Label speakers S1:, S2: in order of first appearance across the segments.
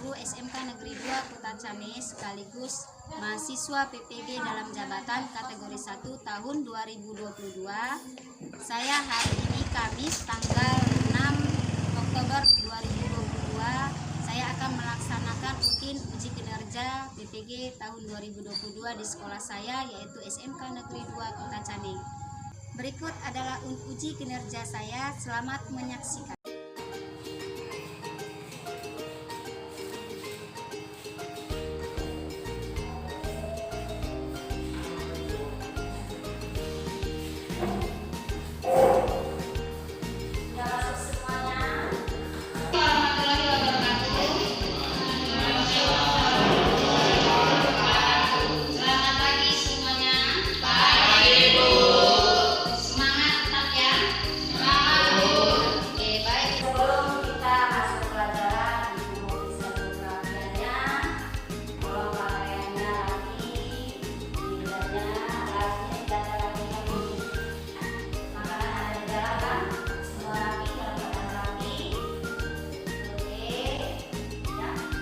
S1: selaku SMK Negeri 2 Kota Cames sekaligus mahasiswa PPG dalam jabatan kategori 1 tahun 2022. Saya hari ini Kamis tanggal 6 Oktober 2022 saya akan melaksanakan uji kinerja PPG tahun 2022 di sekolah saya, yaitu SMK Negeri 2 Kota Cames. Berikut adalah uji kinerja saya. Selamat menyaksikan.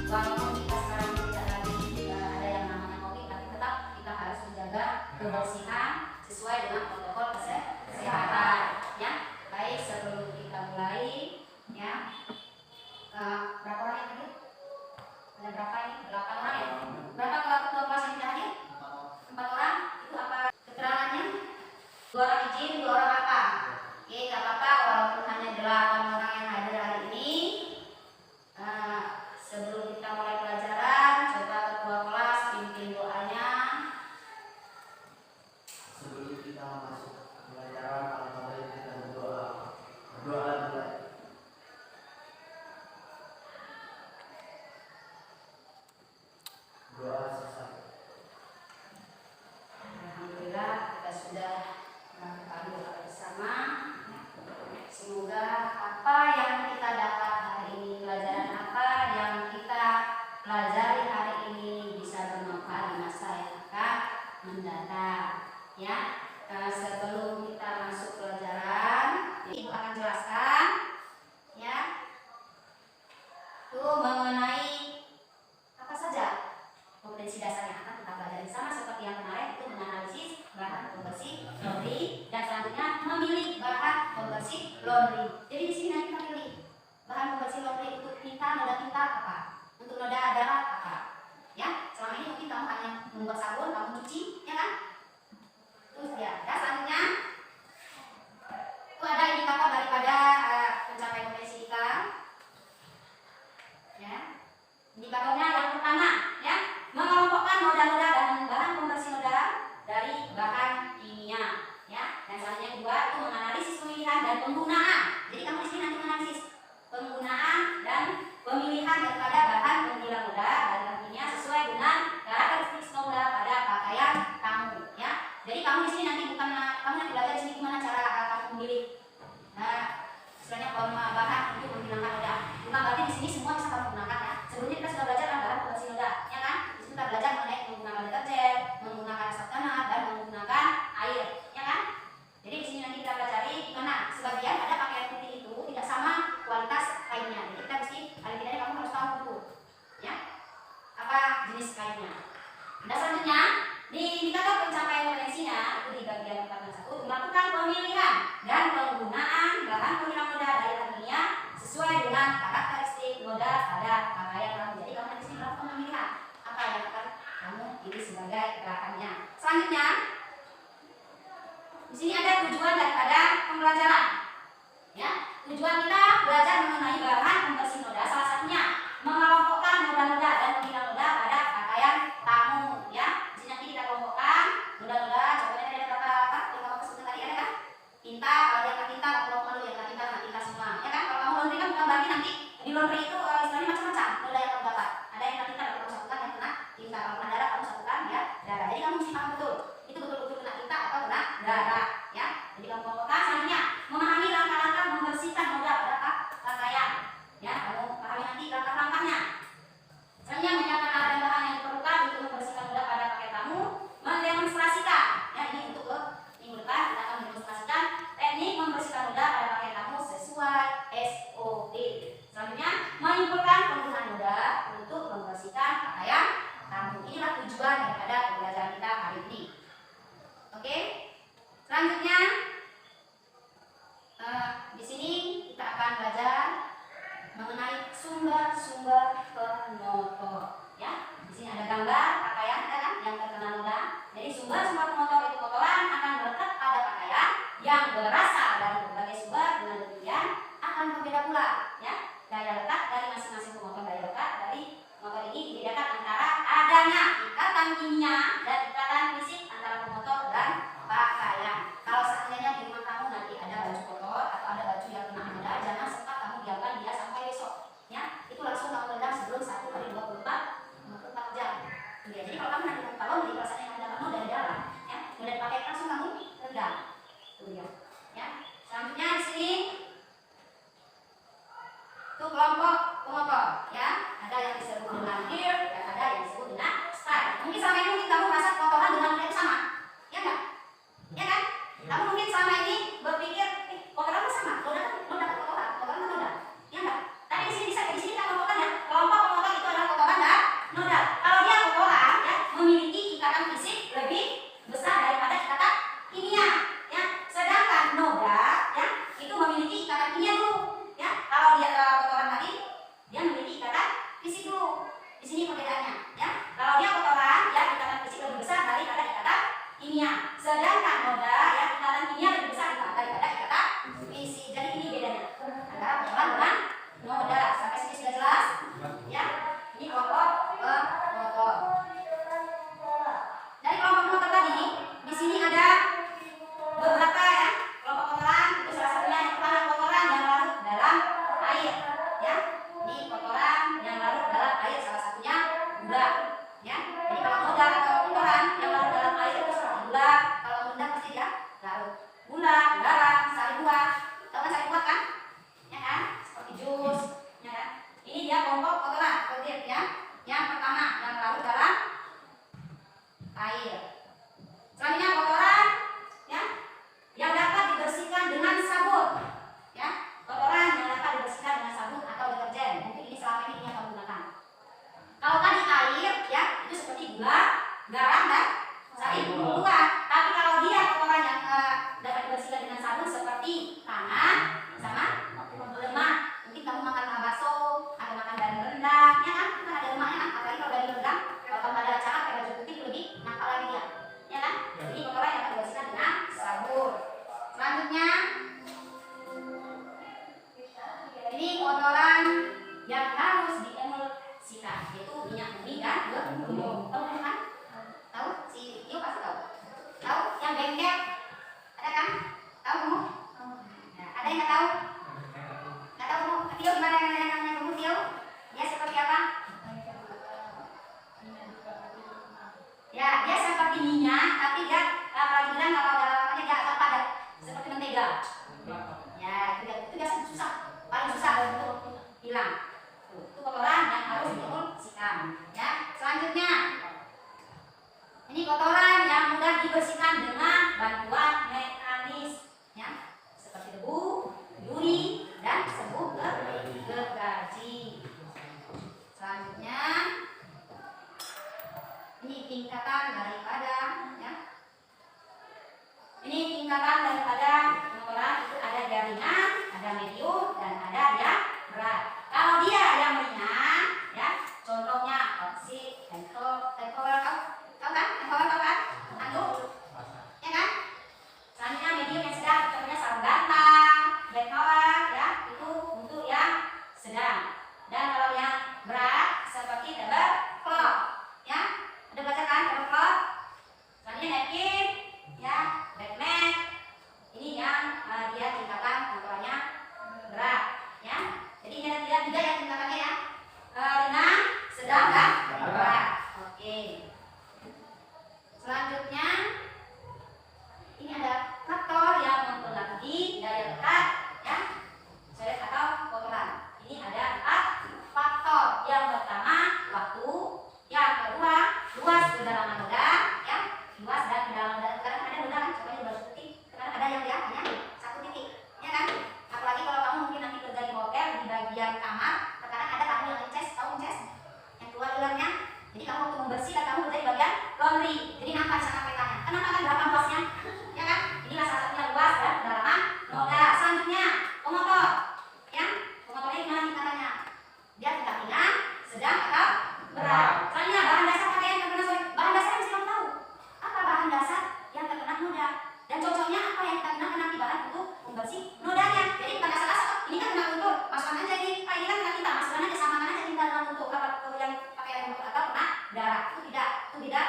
S2: Walaupun kita sekarang tidak lagi ada yang namanya COVID, tapi tetap kita harus menjaga kebersihan sesuai dengan protokol kesehatan. Ya, baik sebelum kita mulai, ya, berapa orang yang hadir? Ada berapa ini? 8 orang ya? Berapa ketua kelas yang tidak hadir? 4 orang. Itu apa keterangannya? 2 orang izin, 2 orang apa? Oke, nggak apa-apa walaupun hanya 8 orang yang hadir hari ini. Sebelum kita mulai pelajaran, coba ketua kelas pimpin doanya.
S3: Sebelum kita masuk pelajaran, alhamdulillah kita berdoa. Berdoa dulu. Doa selesai.
S2: Alhamdulillah kita sudah melakukan doa bersama. Semoga apa yang kita dapat hari ini, pelajaran apa yang kita pelajari hari ini bisa bermanfaat di masa yang akan mendatang. Ya, sebelum kita masuk pelajaran, Ibu akan jelaskan, ya, itu mengenai apa saja kompetensi dasarnya akan kita pelajari sama seperti yang kemarin, itu menganalisis bahan pembersih laundry dan selanjutnya memilih bahan pembersih laundry. Jadi di sini nanti kita pilih bahan pembersih laundry untuk tinta, noda tinta apa, untuk noda darat apa. Ya, selama ini mungkin kamu hanya membuat sabun, kamu cuci, ya kan? Terus ya, selanjutnya itu ada indikator daripada pencapaian kompetensi kita. Ya, indikatornya yang pertama, ya, mengelompokkan noda-noda dan bahan pembersih noda dari bahan kimia, ya. Dan selanjutnya kedua itu menganalisis pemilihan dan penggunaan. Jadi kamu di sini nanti menganalisis penggunaan dan pemilihan daripada bahan penghilang noda dari bahan kimia sesuai dengan karakteristik noda pada pakaian kamu, ya. Jadi kamu di sini nanti bukan kamu nanti belajar di sini gimana cara kamu memilih, istilahnya bahan untuk menghilangkan noda. Bukan berarti di sini semua bisa kamu gunakan, ya. Sebelumnya kita sudah belajar bahan pembersih noda, ya kan? Di sini kita belajar mengenai menggunakan deterjen, menggunakan asap tanah dan menggunakan air, ya kan? Jadi di sini nanti kita pelajari gimana sebagian ada pakaian putih itu tidak sama kualitas kainnya. Jadi kita mesti paling tidak kamu harus tahu dulu, ya, apa jenis kainnya. Dan selanjutnya di indikator pencapaian kompetensinya itu di bagian 4.1 melakukan pemilihan dan penggunaan bahan penghilang noda dari bahan kimia sesuai dengan karakteristik noda pada pakaian kamu. Jadi kamu di sini melakukan pemilihan apa yang akan kamu pilih sebagai gerakannya. Selanjutnya di sini ada tujuan daripada pembelajaran. Ya, tujuan kita belajar mengenai bahan pembersih noda, salah satunya mengelompokkan noda-noda dan penghilang noda pada pakaian kamu. Ya, di sini nanti kita kelompokkan noda-noda. Contohnya tadi ada berapa? Yang kamu sebutkan tadi ada kan? Tinta, kalau dia nggak tinta, kalau kamu yang nggak tinta semua. Ya kan? Kalau kamu laundry kan bukan berarti nanti di laundry itu istilahnya macam-macam noda yang kamu dapat. Ada yang kena tinta, kalau kamu satukan yang kena tinta. Kalau kena darah, kamu satukan ya darah. Jadi kamu mesti paham betul itu betul-betul kena tinta atau kena darah, ya. Jadi kamu kelompokkan. Selanjutnya memahami langkah-langkah membersihkan noda pada pakaian, ya. Kamu pahami nanti langkah ikatan kimia dan ikatan fisik antara pemotor dan pakaian. Kalau seandainya di rumah kamu nanti ada baju kotor atau ada baju yang kena noda, jangan sempat kamu diamkan dia sampai besok. Ya, itu langsung kamu rendam sebelum 1 kali 24 jam. Ya, jadi kalau kamu nanti kalau di rasanya ada noda di dalam, ya, noda dipakai langsung kamu rendam. Tuh ya. Ya. Selanjutnya di sini itu kelompok pemotor, ya. Ada yang disebut dengan gear dan ada yang disebut dengan style. Mungkin selama ini mungkin kamu merasa pemotoran dengan noda itu sama, ya enggak? Ya kan? Kamu mungkin selama ini berpikir, pemotoran sama, noda pemotoran, pemotoran noda, ya enggak? Tapi di sini kita kelompokkan ya. Kelompok pemotor itu adalah pemotoran dan noda. Kalau dia pemotoran, ya, memiliki ikatan fisik lebih besar daripada ikatan kimia, ya. Sedangkan noda, ya, itu memiliki ikatan kimia dulu, ya. Kalau dia kotoran tadi, dia memiliki ikatan fisik dulu. Di sini perbedaannya, ya. Kalau dia kotoran, ya, ikatan fisik lebih besar daripada ikatan kimia. Sedangkan noda, ya, ikatan kimia lebih besar daripada ikatan fisik. Jadi ini bedanya antara kotoran dengan noda. Sampai sini sudah jelas, ya. Ini kelompok pemotor. Dari kelompok pemotor tadi, di sini ada beberapa, ya, kelompok kotoran. Itu salah satunya yang pertama kotoran yang larut dalam air, ya. Ini kotoran yang larut dalam air, salah satunya gula, ya. Jadi kalau noda atau kotoran yang larut dalam air itu seperti gula. Kalau rendah pasti dia larut gula, garam, sari buah. Tahu kan sari buah kan? Ya kan? Seperti jus, ya kan? Ini dia kelompok kotoran, seperti ya. Yang pertama yang larut dalam air. Selanjutnya kotoran, ya, yang dapat dibersihkan dengan sabun, ya. Kotoran yang dapat dibersihkan dengan sabun atau deterjen. Mungkin ini selama ini yang kamu gunakan. Kalau tadi air, ya, itu seperti gula, garam dan sari buah. Tapi kalau dia kotoran yang dapat dibersihkan dengan sabun seperti tangan sama lemak. Mungkin kamu makan bakso atau makan daging rendang, ya kan? Kan ada lemaknya kan? Apalagi kalau daging rendang, kalau kamu ada acara pakai baju putih lebih nakal lagi dia, ya kan? Jadi kotoran yang dapat dibersihkan dengan sabun. Selanjutnya ini kotoran yang harus diemulsikan, yaitu minyak bumi dan gulung. Tahu kan? Tahu? Si Tio pasti tahu. Tahu? Yang bengkel ada kan? Tahu kamu? Nah, ada yang nggak tahu? Nggak tahu kamu? Tio gimana yang kamu Tio? Dia seperti apa? Ya, dia seperti minyak, tapi dia kalau dibilang kalau dalamnya dia agak padat, seperti mentega. Ya, itu biasa susah, paling susah untuk hilang. Itu kotoran yang harus diemulsikan. Ya, selanjutnya ini kotoran yang mudah dibersihkan dengan bantuan mekanis, ya, seperti debu, duri, dan serbuk gergaji. Selanjutnya ini tingkatan daripada, ya, ini tingkatan daripada kotoran itu ada yang ringan, ada medium, dan ada yang berat. Kalau dia yang ringan, ya, contohnya oksid, alkohol, tahu kan? Alkohol tahu kan? Anduk, ya kan? Selanjutnya medium yang sedang, contohnya sarung bantal, alkohol, ya, itu untuk yang sedang. Dan kalau yang berat seperti double cloth, ya, ada baca kan double cloth? Selanjutnya napkin, ya, back mat. Ini yang dia tingkatan kotorannya berat, ya. Jadi ini ada tiga yang tingkatannya, ya, ringan, sedang, dan berat. Oke. Selanjutnya ini ada faktor yang mempengaruhi daya lekat, ya, seret atau kotoran. Ini ada 4 faktor. Yang pertama waktu, yang kedua luas kedalaman noda, ya, luas dan kedalaman noda. Sekarang ada noda kan, contohnya baru putih. Sekarang ada yang dia hanya 1 titik, ya kan? Apalagi kalau kamu mungkin nanti kerja di hotel di bagian kamar, terkadang ada tamu yang ngeces, tahu ngeces, yang keluar ularnya. Jadi kamu waktu membersihkan kamu kerja di bagian laundry. Jadi nampak di sana petanya. Kenapa kan berapa luasnya? Ya kan? Inilah salah satunya luas dan kedalaman noda. Selanjutnya pemotor, ya. Pemotornya gimana tingkatannya? Dia tingkat ringan, sedang atau berat. Selanjutnya bahan dasar pakaian yang terkena sorry. Bahan dasar yang mesti kamu tahu. Apa bahan dasar yang terkena noda? Dan cocoknya apa yang kita gunakan nanti bahan untuk membersih nodanya. Jadi bukan asal-asal. Ini kan kena luntur, masukkan aja ini. Pak ini kan kena tinta, masukkan aja, samakan aja tinta dengan luntur. Apa yang pakaian luntur atau kena darah? Itu tidak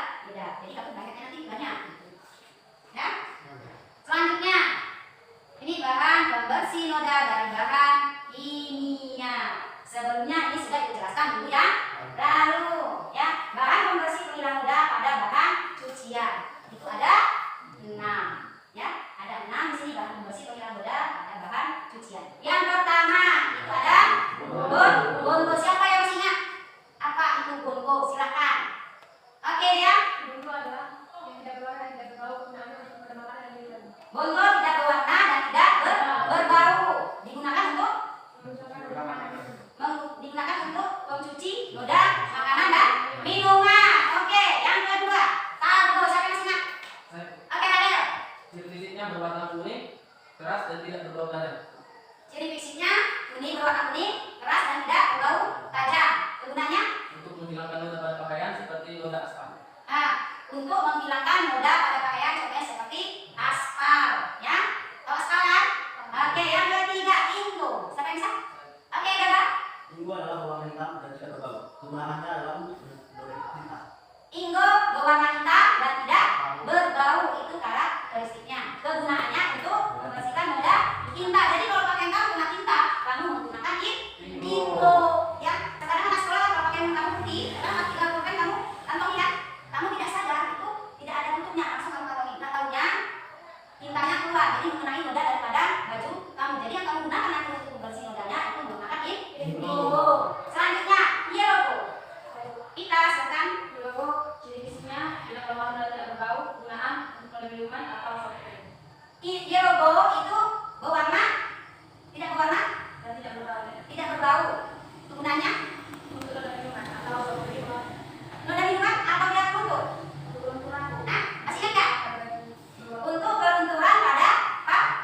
S4: menghilangkan noda pada pakaian seperti noda aspal.
S2: Untuk menghilangkan noda pada pakaian contohnya seperti aspal, ya. Tahu aspal kan? Oke, yang ketiga ingo. Siapa yang bisa? Oke, gambar.
S3: Ingo adalah berwarna hitam dan tidak berbau. Kegunaannya dalam tinta.
S2: Ingo berwarna hitam dan tidak berbau, itu karakteristiknya. Kegunaannya untuk membersihkan noda tinta. Jadi kalau pakaian kamu kena tinta, kamu menggunakan ingo. Ya, sekarang anak sekolah kalau pakaian kamu putih, karena tinggal pulpen kamu kantongi ya. Kamu tidak sadar itu tidak ada tutupnya, langsung kamu kantongi. Nah, tahunya tintanya keluar, jadi mengenai noda daripada baju kamu. Jadi yang kamu gunakan nanti untuk membersih nodanya itu menggunakan ingo. Selanjutnya, yellow. Kita silakan.
S5: Ciri fisiknya bila keluar noda tidak berbau, gunaan untuk minuman atau soft drink.
S2: Yellow itu berwarna tidak berwarna,
S5: Dan tidak berbau.
S2: tidak berbau. Gunanya
S5: Untuk noda minuman atau soft drink.
S2: noda minuman atau dia luntur.
S5: Untuk kelunturan.
S2: Nah, masih ingat nggak? Untuk kelunturan pada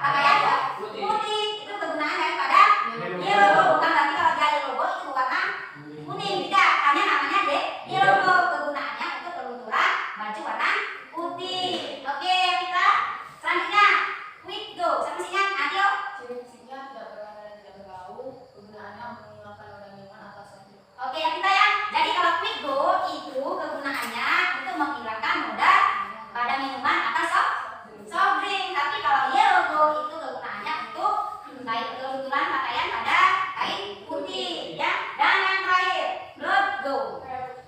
S2: pakaian putih itu kegunaan daripada yellow. Bukan berarti kalau dia yellow itu warna kuning, tidak. Hanya namanya yellow. Kegunaannya untuk kelunturan baju warna putih. Oke, kita selanjutnya quick go. Siapa masih ingat? Ayo.
S5: Ciri fisiknya tidak berwarna dan tidak berbau, kegunaannya untuk menghilangkan noda minuman atau soft drink.
S2: Oke, yang kita ya. Jadi kalau quick go itu kegunaannya untuk menghilangkan noda pada minuman atau soft drink. Tapi kalau yellow go itu kegunaannya untuk kelunturan pakaian pada kain putih, ya. Dan yang terakhir, blood go,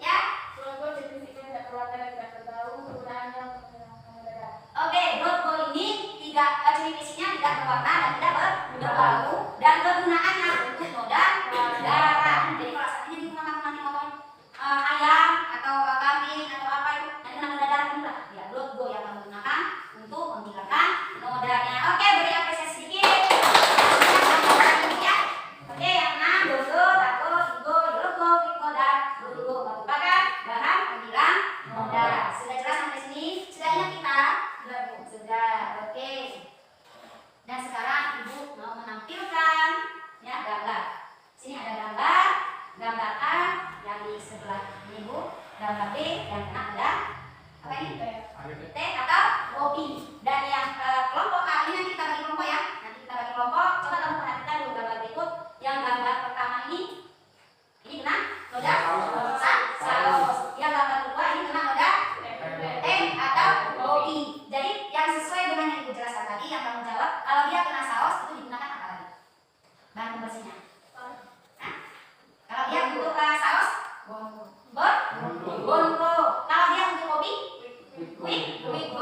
S2: ya.
S5: Logo ciri fisiknya tidak berwarna dan tidak berbau, kegunaannya untuk menghilangkan noda darah.
S2: Oke, blood go ini ciri fisiknya tidak berwarna dan tidak berbau, dan kegunaannya untuk noda darah. Jadi kalau saatnya di rumah kamu nanti motong ayam atau kambing atau apa itu nanti kena noda darah pula, ya blood go yang kamu gunakan untuk menghilangkan nodanya. Oke, beri apresiasi sedikit. Ya. Oke, yang 6 dodo, tato, ingo, yologo, piko, dan dodo merupakan bahan penghilang noda. Sudah jelas sampai sini? Sudah ingat kita? Sudah. Oke. Dan sekarang ibu mau menampilkan ya gambar. Sini ada gambar A yang di sebelah ini bu, gambar B yang kena ada apa ini? T atau hobi. Dan yang kelompok A ini nanti kita bagi kelompok ya. Nanti kita bagi kelompok. Coba kamu perhatikan dulu gambar berikut. Yang gambar pertama ini kena noda saus. Yang gambar kedua ini kena noda T atau hobi. Jadi yang sesuai dengan yang ibu jelaskan tadi, yang kamu jawab, kalau dia kena saus itu digunakan apa lagi? Bahan pembersihnya. Nah, kalau dia untuk saus, bonko. Kalau dia untuk hobi, quick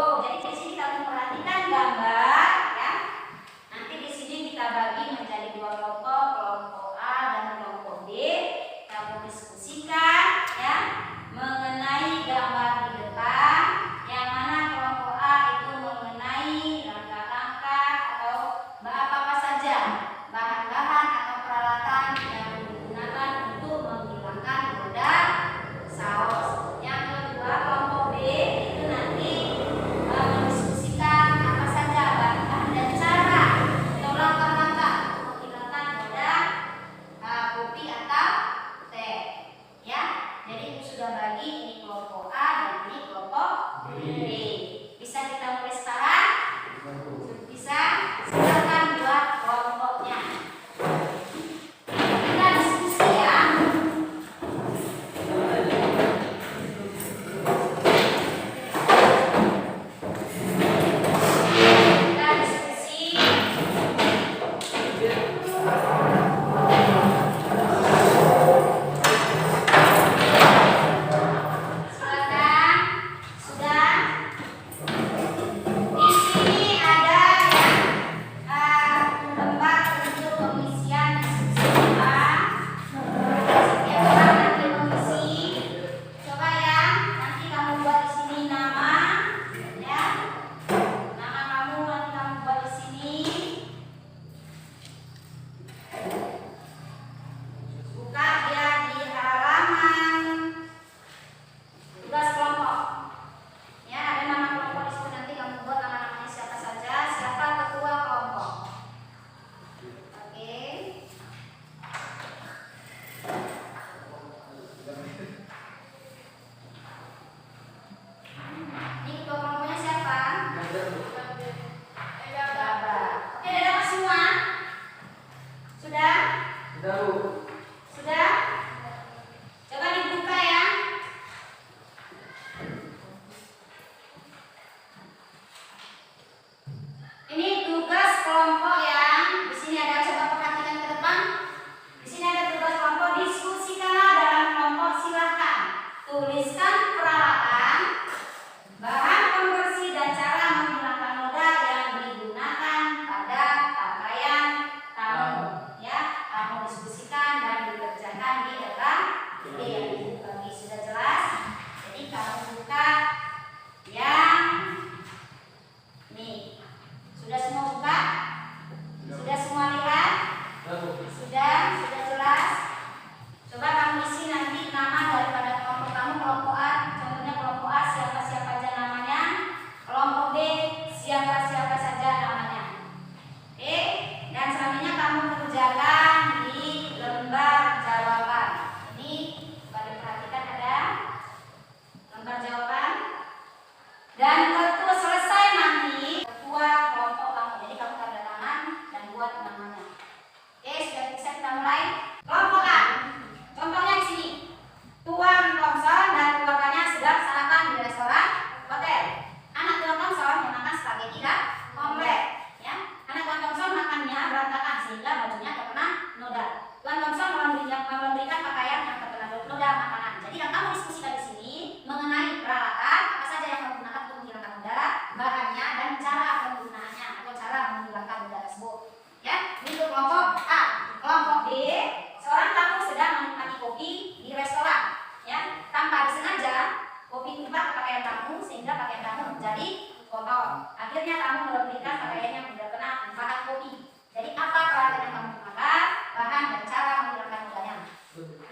S2: sehingga pakaian kamu menjadi kotor. Akhirnya kamu memberikan pakaian yang tidak kena bahan kopi. Jadi apa peralatan yang kamu gunakan, bahan dan cara menghilangkan nodanya.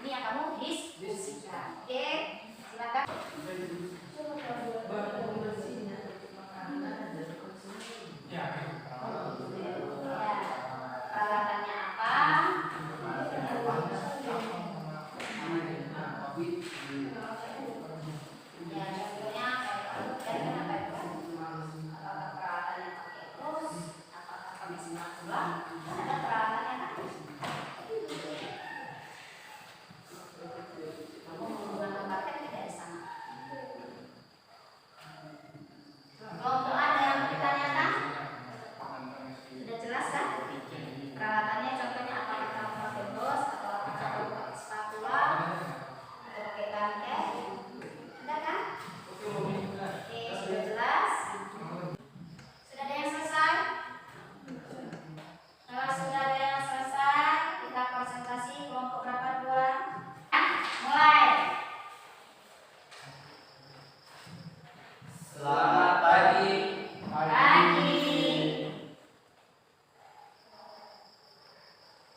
S2: Ini yang kamu diskusikan. Oke, silakan. Ya, peralatannya apa? Ya, contohnya kayak apa itu? Apakah peralatannya pakai terus? Apakah pakai spatula? Kan ada peralatannya kan? Kamu menggunakan parket tidak di sana. Kelompok ada yang ditanyakan? Sudah jelas kan? Peralatannya contohnya apakah kamu pakai bros atau apakah kamu pakai spatula atau pakai bangkai? Sudah kan? Oke, sudah jelas? Sudah ada yang selesai? Kalau sudah ada yang selesai, kita presentasi kelompok berapa dua? Mulai.
S4: Selamat pagi.
S2: Pagi.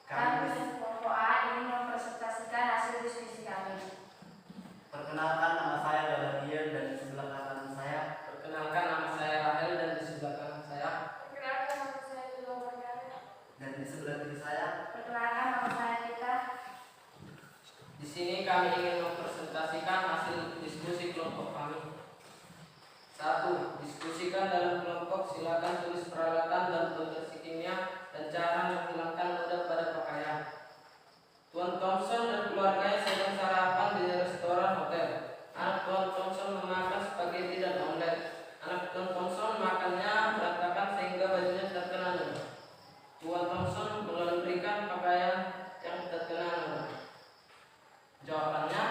S2: Kami kelompok A ingin mempresentasikan hasil diskusi kami.
S3: Perkenalkan, nama saya Galadian dan di sebelah kanan saya.
S4: Perkenalkan, nama saya Rahel dan di sebelah kanan saya.
S5: Perkenalkan, nama saya Dila Margana.
S3: Dan di sebelah kiri saya.
S2: Perkenalkan, nama saya Kita.
S4: Di sini kami ingin mempresentasikan hasil diskusi kelompok kami. 1. Diskusikan dalam kelompok. Silakan tulis peralatan dan pembersih kimia dan cara menghilangkan noda pada pakaian. Tuan Thompson dan keluarganya sedang sarapan di restoran hotel. Anak Tuan Thompson memakan spaghetti dan omelet. Anak Tuan Thompson makannya berantakan sehingga bajunya terkena noda. Tuan Thompson memberikan pakaian yang terkena noda. Jawabannya,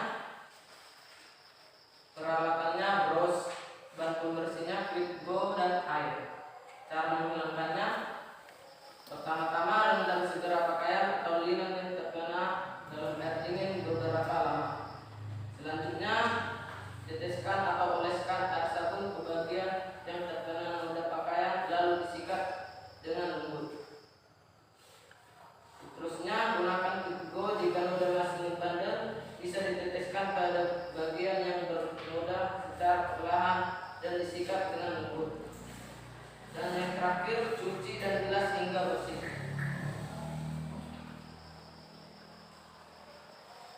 S4: peralatannya bros, bahan pembersihnya quick go dan air. Cara menghilangkannya, pertama-tama rendam segera pakaian atau linen yang terkena dalam air dingin beberapa lama. Selanjutnya, teteskan atau oleskan air sabun ke bagian yang terkena noda pakaian lalu disikat dengan lembut. Terusnya, gunakan quick go jika noda masih bandel. Bisa diteteskan pada bagian yang bernoda secara perlahan dan disikat dengan lembut. Dan yang terakhir, cuci dan bilas hingga bersih.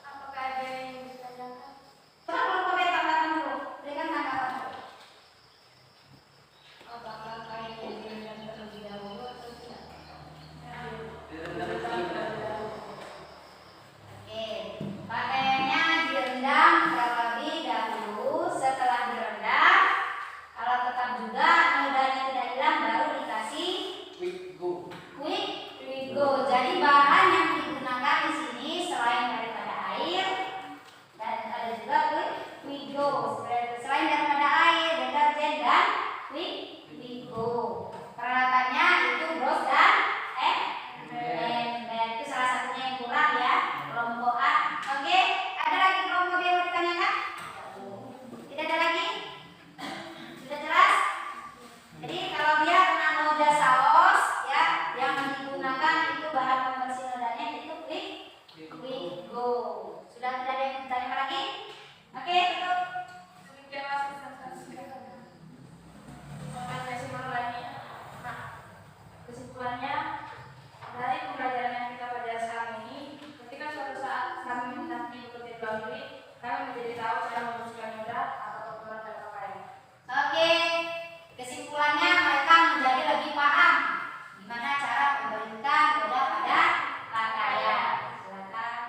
S5: Apakah ada yang ingin ditanyakan?
S2: Coba kelompok B tanggapan dulu. Berikan tanggapan dulu.
S1: Apakah kain yang direndam terlebih dahulu atau tidak?
S4: Direndam terlebih dahulu.
S2: Oke, pakaiannya direndam terlebih dahulu. Setelah direndam, kalau tetap juga nodanya tidak hilang, baru dikasih
S4: Quick go.
S2: quick go. Jadi bahan yang digunakan di sini selain daripada air dan ada juga quick go. Selain daripada air, deterjen dan quick go. Peralatannya itu bros dan ember. Itu salah satunya yang kurang ya, kelompok A. Oke, ada lagi kelompok B yang mau ditanyakan? Tidak ada lagi? Sudah jelas? Jadi kalau dia kena noda saus ya, yang digunakan itu bahan pembersih nodanya itu quick go. Sudah tidak ada yang ditanyakan lagi? Oke, tutup.
S5: Demikianlah presentasi kami. Terima kasih. Nah, kesimpulannya dari pembelajaran yang kita pelajari sekarang ini, ketika suatu saat kami nanti bekerja di luar negeri, kami menjadi tahu cara membersihkan noda atau kotoran pada pakaian.
S2: Oke, kesimpulannya mereka menjadi lebih paham gimana cara membersihkan noda pada pakaian. Silakan.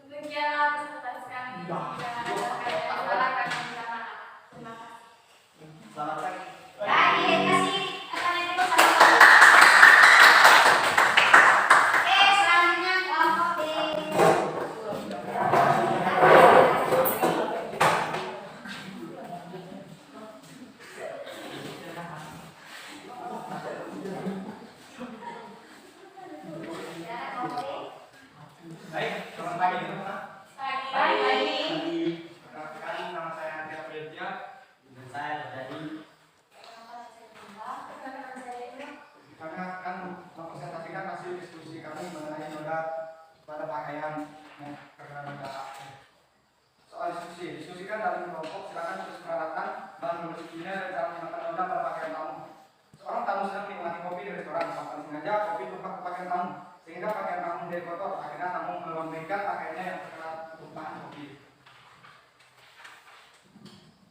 S5: Demikianlah presentasi kami. Jika ada yang salah, kami minta maaf. Terima kasih.
S3: Selamat pagi.
S2: Lagi kasih akan itu sama. Oke, selanjutnya kelompok B.
S3: Baik, selamat pagi teman-teman.
S5: Pagi.
S6: diskusikan dalam kelompok, silakan tulis peralatan, bahan pembersihnya, dan cara menggunakan noda pada pakaian tamu. Seorang tamu sedang menikmati kopi di restoran, tanpa sengaja kopi tumpah ke pakaian tamu, sehingga pakaian tamu menjadi kotor. Akhirnya tamu melambaikan pakaiannya yang terkena tumpahan kopi.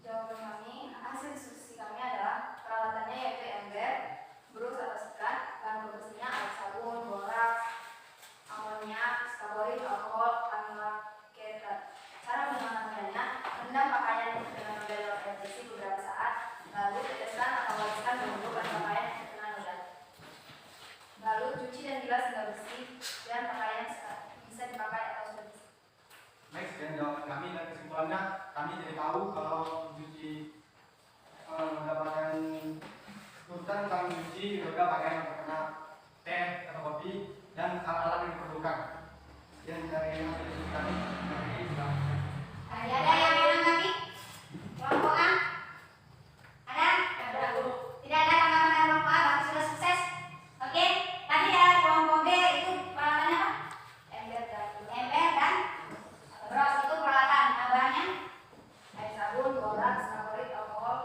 S5: Jawaban kami, hasil diskusi kami adalah peralatannya yaitu ember, brus atau sikat, bahan pembersihnya air sabun, boraks, amonia, skaboid, alkohol, anlaketat. Cara menggunakan medanya, rendam pakaian dengan noda dalam air bersih beberapa saat, lalu teteskan atau oleskan bumbu pada pakaian yang terkena noda. Lalu cuci dan bilas hingga bersih dan pakaian bisa dipakai atau sudah bersih.
S6: Baik, sekian jawaban kami dan kesimpulannya kami jadi tahu kalau cuci mendapatkan tuntutan tentang cuci noda pakaian yang terkena teh atau kopi dan alat-alat yang diperlukan. Sekian dari hasil diskusi kami.
S2: Ada yang mau menanggapi? Kelompok A? Ada? Tidak ada tanggapan dari kelompok A, berarti sudah sukses. Oke, tadi ya kelompok B itu peralatannya apa? Ember dan bros itu peralatan. Bahannya air sabun, boraks, skaboid, alkohol.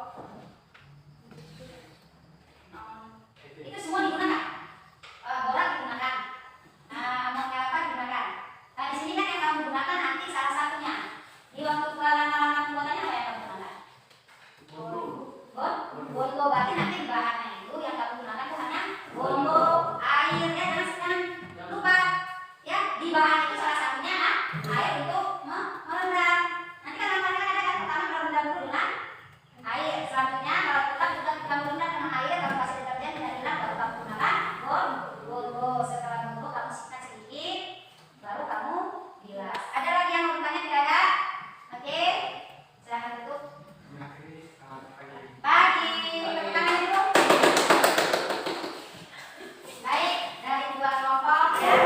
S2: Itu semua digunakan. Boraks digunakan. Amonia apa digunakan. Nah di sini kan yang kamu gunakan nanti salah satunya. Di waktu langkah-langkah pembuatannya apa yang kamu gunakan? Bondo. Berarti nanti bahannya itu yang kamu gunakan itu hanya bondo, air, ya jangan lupa ya di bahan itu salah satunya air untuk merendam. Nanti kan langkahnya ada kan pertama merendam dulu dengan air. Selanjutnya kalau tetap juga kita merendam dengan air, kamu kasih deterjen tidak hilang baru kamu gunakan bondo. Setelah bondo kamu sikat sedikit, baru kamu bilas. Ada lagi yang mau bertanya tidak ada? Oke, silahkan tutup. Pagi, tepuk tangan dulu. Baik, dari dua kelompok ya.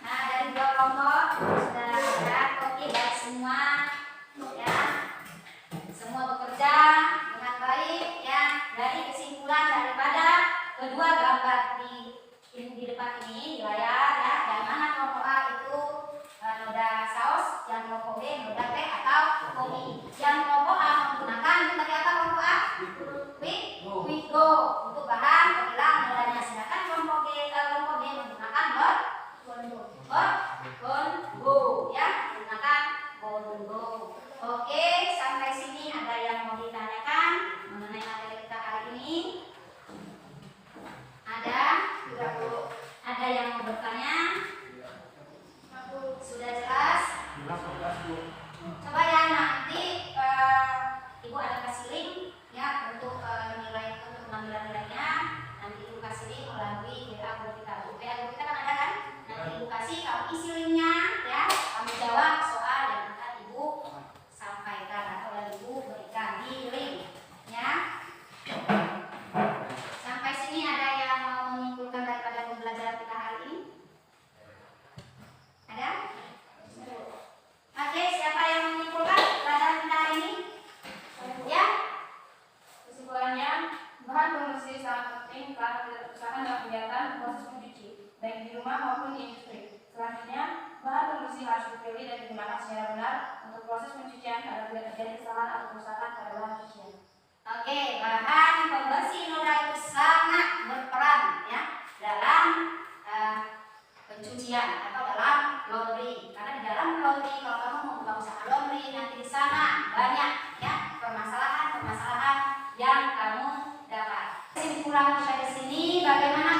S2: Nah, dari dua kelompok sudah ada oke baik semua ya. Semua bekerja dengan baik ya. Dari kesimpulan daripada kedua gambar di depan ini di layar ya, yang mana kelompok A itu noda saus, yang kelompok B noda teh atau kopi. Yang kelompok A menggunakan tadi apa kelompok A? Wigo untuk bahan penghilang nodanya. Sedangkan kelompok B menggunakan bondo ya, menggunakan bondo. Oke, sampai sini ada yang mau ditanyakan mengenai materi kita hari ini? Ada yang mau bertanya? Sudah jelas? Coba ya nanti Ibu ada kasih link ya untuk nilai untuk pengambilan nilainya. Nanti Ibu kasih link melalui WA group kita. WA group kita kan ada kan? Nanti Ibu kasih, kamu isi linknya ya. Kamu jawab soal yang akan Ibu sampaikan atau yang Ibu berikan di link ya. Sampai sini ada yang mau menyimpulkan daripada pembelajaran kita hari ini? Ada? Oke, siapa yang menyimpulkan pelajaran kita hari ini? Ya?
S5: Kesimpulannya, bahan pembersih sangat penting karena tidak terusakan dalam kegiatan proses mencuci, baik di rumah maupun di industri. Selanjutnya, bahan pembersih harus dipilih dan digunakan secara benar untuk proses pencucian agar tidak terjadi kesalahan atau kerusakan pada bahan cucian.
S2: Oke, bahan pembersih noda itu sangat berperan ya dalam pencucian atau dalam laundry. Karena di dalam laundry, kalau kamu mau buka usaha laundry, nanti di sana banyak ya permasalahan yang kamu dapat. Kesimpulan kita di sini bagaimana